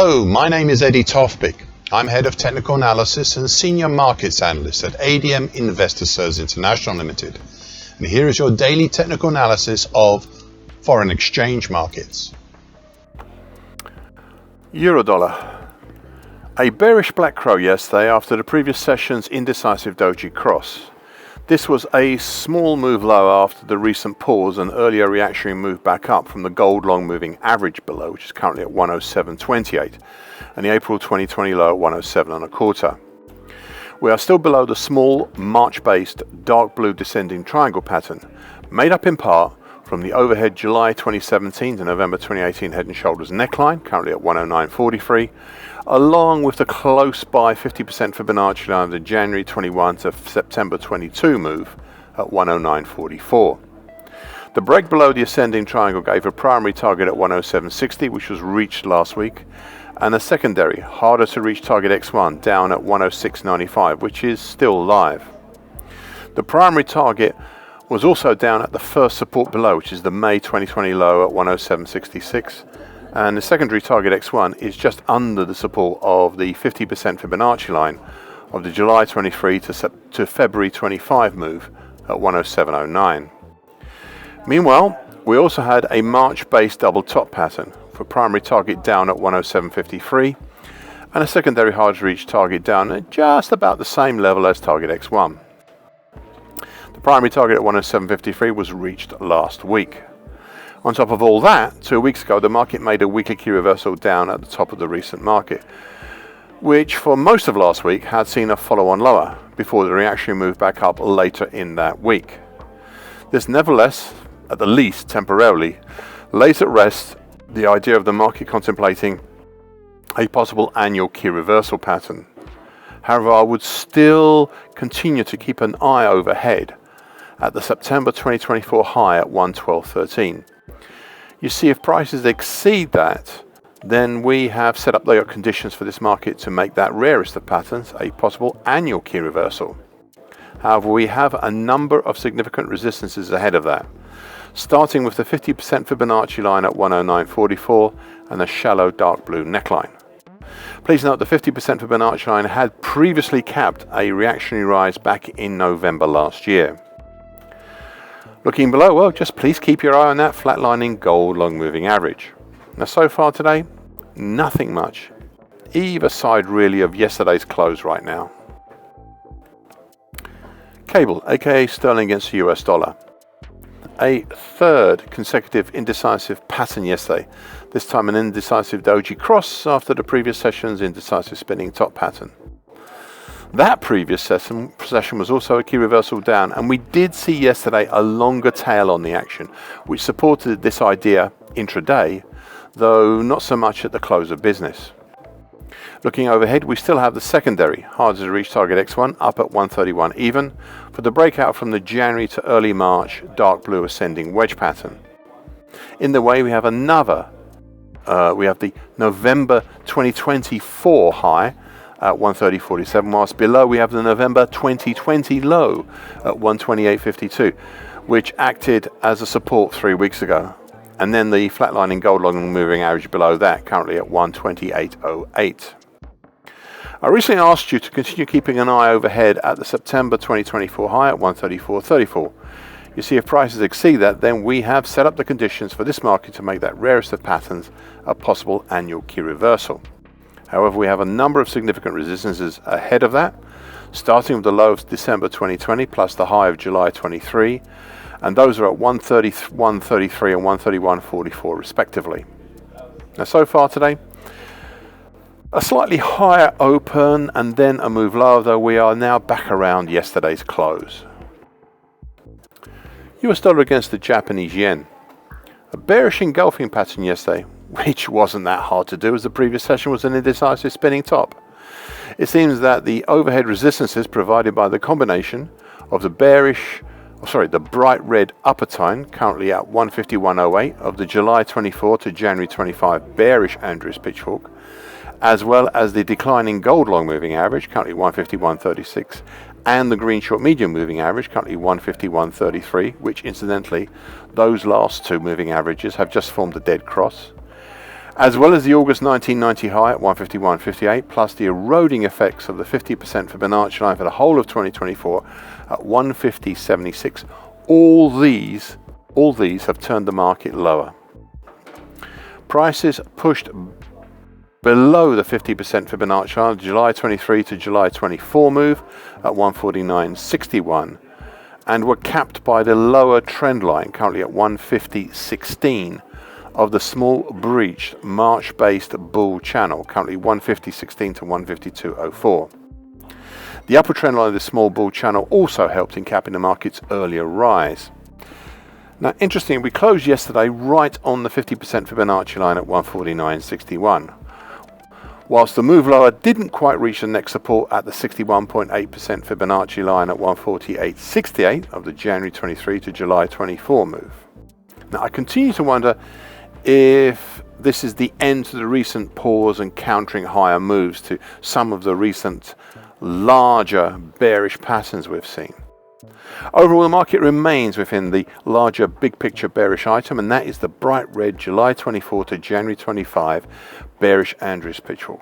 Hello, my name is Eddie Tofpik. I'm Head of Technical Analysis and Senior Markets Analyst at ADM Investor Services International Limited. And here is your daily technical analysis of foreign exchange markets. Euro-dollar. A bearish black crow yesterday after the previous session's indecisive doji cross. This was a small move lower after the recent pause and earlier reactionary move back up from the gold long moving average below, which is currently at 107.28, and the April 2020 low at 107.25. We are still below the small March-based dark blue descending triangle pattern, made up in part from the overhead July 2017 to November 2018 head and shoulders neckline, currently at 109.43, along with the close by 50% Fibonacci line of the January 21 to September 22 move at 109.44. The break below the ascending triangle gave a primary target at 107.60, which was reached last week, and a secondary, harder to reach target X1 down at 106.95, which is still live. The primary target was also down at the first support below, which is the May 2020 low at 107.66. And the secondary target X1 is just under the support of the 50% Fibonacci line of the July 23 to February 25 move at 107.09. Meanwhile, we also had a March-based double top pattern for primary target down at 107.53 and a secondary hard to reach target down at just about the same level as target X1. The primary target at 107.53 was reached last week. On top of all that, 2 weeks ago, the market made a weekly key reversal down at the top of the recent market, which for most of last week had seen a follow-on lower before the reaction moved back up later in that week. This nevertheless, at the least temporarily, lays at rest the idea of the market contemplating a possible annual key reversal pattern. However, I would still continue to keep an eye overhead at the September 2024 high at 112.13. You see, if prices exceed that, then we have set up the conditions for this market to make that rarest of patterns a possible annual key reversal. However, we have a number of significant resistances ahead of that, starting with the 50% Fibonacci line at 109.44 and a shallow dark blue neckline. Please note the 50% Fibonacci line had previously capped a reactionary rise back in November last year. Looking below, well, just please keep your eye on that flatlining gold long moving average. Now, so far today, nothing much. Either side really of yesterday's close right now. Cable, aka sterling against the US dollar. A third consecutive indecisive pattern yesterday, this time an indecisive doji cross after the previous session's indecisive spinning top pattern. That previous session was also a key reversal down, and we did see yesterday a longer tail on the action, which supported this idea intraday, though not so much at the close of business. Looking overhead, we still have the secondary, harder to reach target X1, up at 131 even, for the breakout from the January to early March dark blue ascending wedge pattern. In the way, we have the November 2024 high at 130.47, whilst below we have the November 2020 low at 128.52, which acted as a support 3 weeks ago. And then the flatlining gold long moving average below that, currently at 128.08. I recently asked you to continue keeping an eye overhead at the September 2024 high at 134.34. You see, if prices exceed that, then we have set up the conditions for this market to make that rarest of patterns a possible annual key reversal. However, we have a number of significant resistances ahead of that, starting with the low of December 2020 plus the high of July 23, and those are at 131.33 and 131.44 respectively. Now, so far today, a slightly higher open and then a move lower, though we are now back around yesterday's close. US dollar against the Japanese yen. A bearish engulfing pattern yesterday, which wasn't that hard to do as the previous session was an indecisive spinning top. It seems that the overhead resistances provided by the combination of the bright red upper tone, currently at 151.08, of the July 24 to January 25 bearish Andrews pitchfork, as well as the declining gold long moving average, currently 151.36, and the green short medium moving average, currently 151.33, which incidentally, those last two moving averages have just formed a dead cross. As well as the August 1990 high at 151.58, plus the eroding effects of the 50% Fibonacci line for the whole of 2024 at 150.76, all these have turned the market lower. Prices pushed below the 50% Fibonacci line, July 23 to July 24 move at 149.61, and were capped by the lower trend line, currently at 150.16, of the small breached March-based bull channel, currently 150.16 to 152.04. The upper trend line of the small bull channel also helped in capping the market's earlier rise. Now, interestingly, we closed yesterday right on the 50% Fibonacci line at 149.61. Whilst the move lower didn't quite reach the next support at the 61.8% Fibonacci line at 148.68 of the January 23 to July 24 move. Now, I continue to wonder if this is the end to the recent pause and countering higher moves to some of the recent larger bearish patterns we've seen. Overall, the market remains within the larger big picture bearish item, and that is the bright red July 24 to January 25 bearish Andrews pitchfork.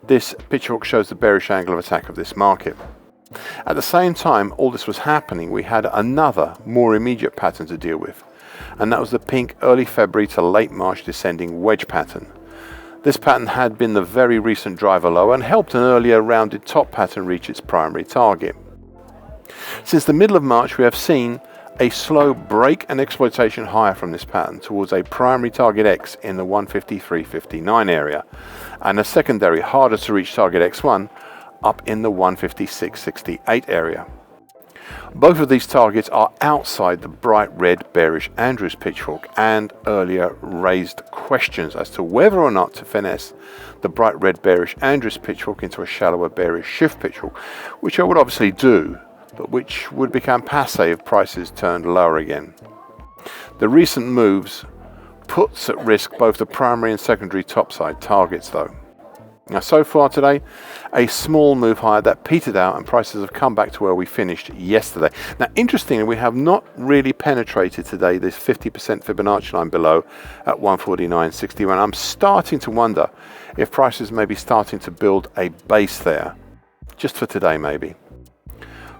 This pitchfork shows the bearish angle of attack of this market. At the same time all this was happening, we had another more immediate pattern to deal with, and that was the pink early February to late March descending wedge pattern. This pattern had been the very recent driver lower and helped an earlier rounded top pattern reach its primary target. Since the middle of March, we have seen a slow break and exploitation higher from this pattern towards a primary target X in the 153.59 area, and a secondary harder to reach target X1 up in the 156.68 area. Both of these targets are outside the bright red bearish Andrews pitchfork, and earlier raised questions as to whether or not to finesse the bright red bearish Andrews pitchfork into a shallower bearish shift pitchfork, which I would obviously do, but which would become passe if prices turned lower again. The recent moves puts at risk both the primary and secondary topside targets though. Now, so far today, a small move higher that petered out and prices have come back to where we finished yesterday. Now, interestingly, we have not really penetrated today this 50% Fibonacci line below at 149.61. I'm starting to wonder if prices may be starting to build a base there, just for today maybe.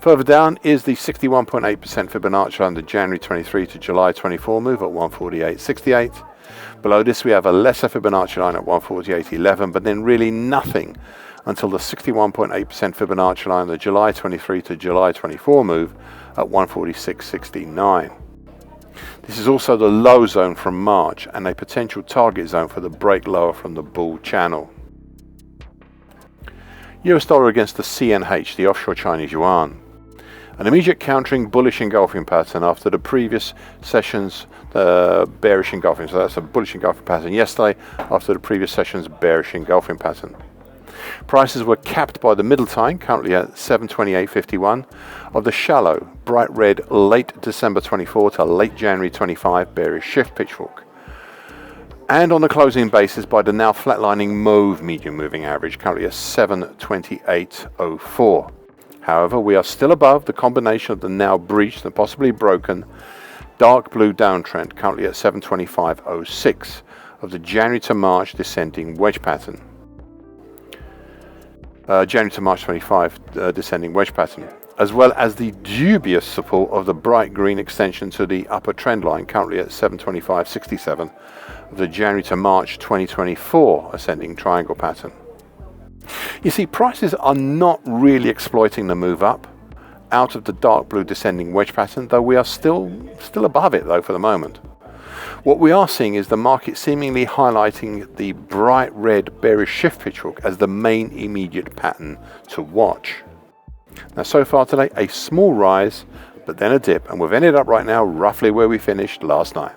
Further down is the 61.8% Fibonacci line, the January 23 to July 24 move at 148.68. Below this we have a lesser Fibonacci line at 148.11, but then really nothing until the 61.8% Fibonacci line, the July 23 to July 24 move at 146.69. This is also the low zone from March and a potential target zone for the break lower from the bull channel. US dollar against the CNH, the offshore Chinese yuan. An immediate countering bullish engulfing pattern after the previous session's bearish engulfing. So that's a bullish engulfing pattern yesterday after the previous session's bearish engulfing pattern. Prices were capped by the middle time, currently at 728.51, of the shallow, bright red late December 24 to late January 25 bearish shift pitchfork. And on the closing basis by the now flatlining mauve medium moving average, currently at 728.04. However, we are still above the combination of the now breached and possibly broken dark blue downtrend, currently at 725.06, of the January to March descending wedge pattern. January to March 25 descending wedge pattern, as well as the dubious support of the bright green extension to the upper trend line, currently at 725.67, of the January to March 2024 ascending triangle pattern. You see, prices are not really exploiting the move up out of the dark blue descending wedge pattern, though we are still above it though for the moment. What we are seeing is the market seemingly highlighting the bright red bearish shift pitchfork as the main immediate pattern to watch. Now, so far today, a small rise, but then a dip, and we've ended up right now roughly where we finished last night.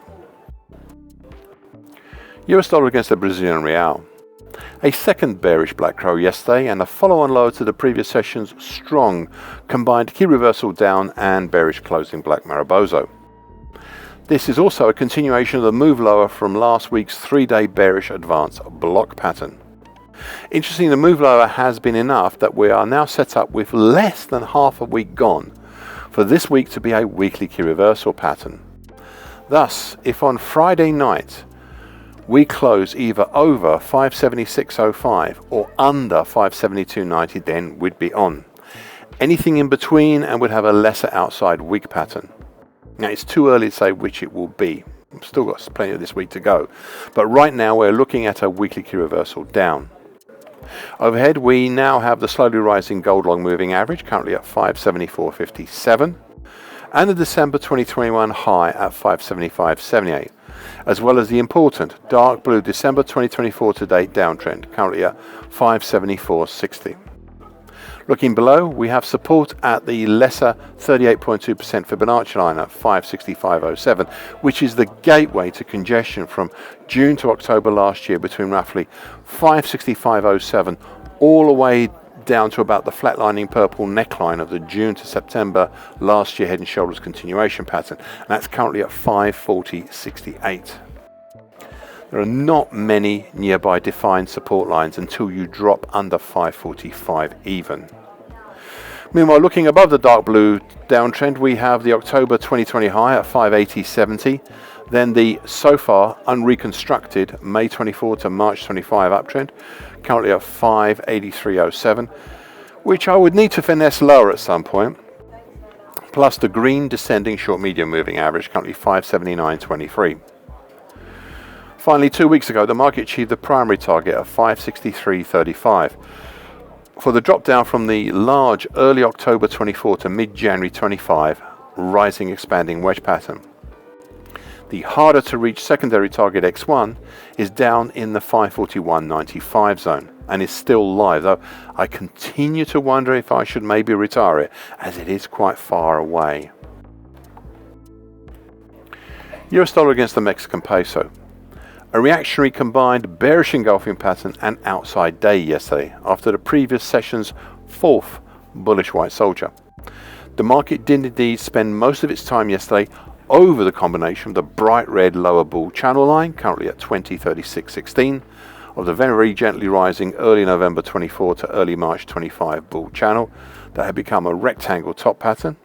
US dollar against the Brazilian real. A second bearish black crow yesterday and a follow-on low to the previous session's strong combined key reversal down and bearish closing black Mariboso. This is also a continuation of the move lower from last week's 3-day bearish advance block pattern. Interesting, the move lower has been enough that we are now set up with less than half a week gone for this week to be a weekly key reversal pattern. Thus, if on Friday night we close either over 576.05 or under 572.90, then we'd be on. Anything in between and would have a lesser outside week pattern. Now it's too early to say which it will be. We've still got plenty of this week to go. But right now we're looking at a weekly key reversal down. Overhead we now have the slowly rising gold long moving average currently at 574.57 and the December 2021 high at 575.78, as well as the important dark blue December 2024 to date downtrend currently at 574.60. Looking below, we have support at the lesser 38.2% Fibonacci line at 565.07, which is the gateway to congestion from June to October last year between roughly 565.07 all the way down to about the flatlining purple neckline of the June to September last year head and shoulders continuation pattern. And that's currently at 540.68. There are not many nearby defined support lines until you drop under 545 even. Meanwhile, looking above the dark blue downtrend, we have the October 2020 high at 580.70, then the so far unreconstructed May 24 to March 25 uptrend, currently at 583.07, which I would need to finesse lower at some point, plus the green descending short medium moving average, currently 579.23. Finally, 2 weeks ago, the market achieved the primary target of 563.35. For the drop down from the large early October 24 to mid-January 25 rising expanding wedge pattern. The harder to reach secondary target X1 is down in the 541.95 zone and is still live, though I continue to wonder if I should maybe retire it as it is quite far away. US dollar against the Mexican peso. A reactionary combined bearish engulfing pattern and outside day yesterday after the previous session's fourth bullish white soldier. The market did indeed spend most of its time yesterday over the combination of the bright red lower bull channel line, currently at 2036.16, of the very gently rising early November 24 to early March 25 bull channel that had become a rectangle top pattern,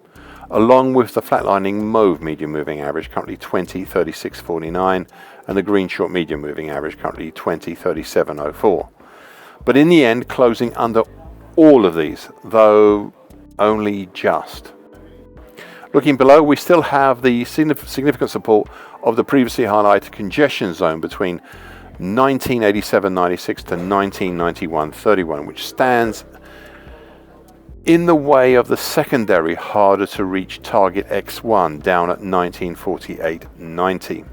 along with the flatlining mauve medium moving average, currently 2036.49, and the green short medium moving average, currently 2037.04. But in the end, closing under all of these, though only just. Looking below, we still have the significant support of the previously highlighted congestion zone between 1987.96 to 1991.31, which stands in the way of the secondary harder to reach target X1 down at 1948.90.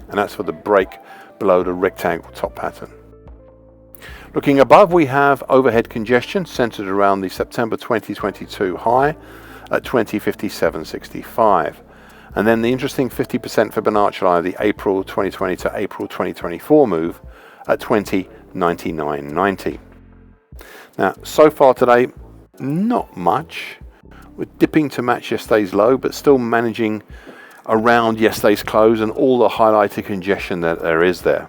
And that's for the break below the rectangle top pattern. Looking above, we have overhead congestion centered around the September 2022 high at 2057.65. And then the interesting 50% Fibonacci line of the April 2020 to April 2024 move at 2099.90. Now, so far today, not much. We're dipping to match yesterday's low, but still managing around yesterday's close and all the highlighted congestion that there is there.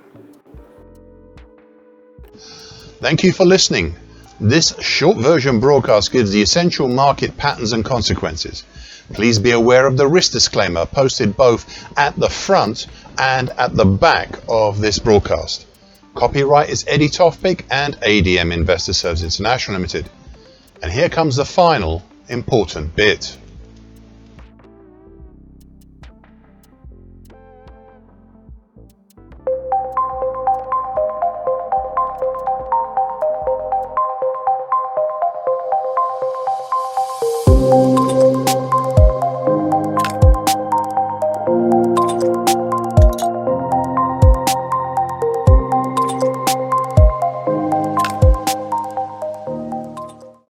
Thank you for listening. This short version broadcast gives the essential market patterns and consequences. Please be aware of the risk disclaimer posted both at the front and at the back of this broadcast. Copyright is Eddie Tofpik and ADM Investor Services International Limited. And here comes the final important bit.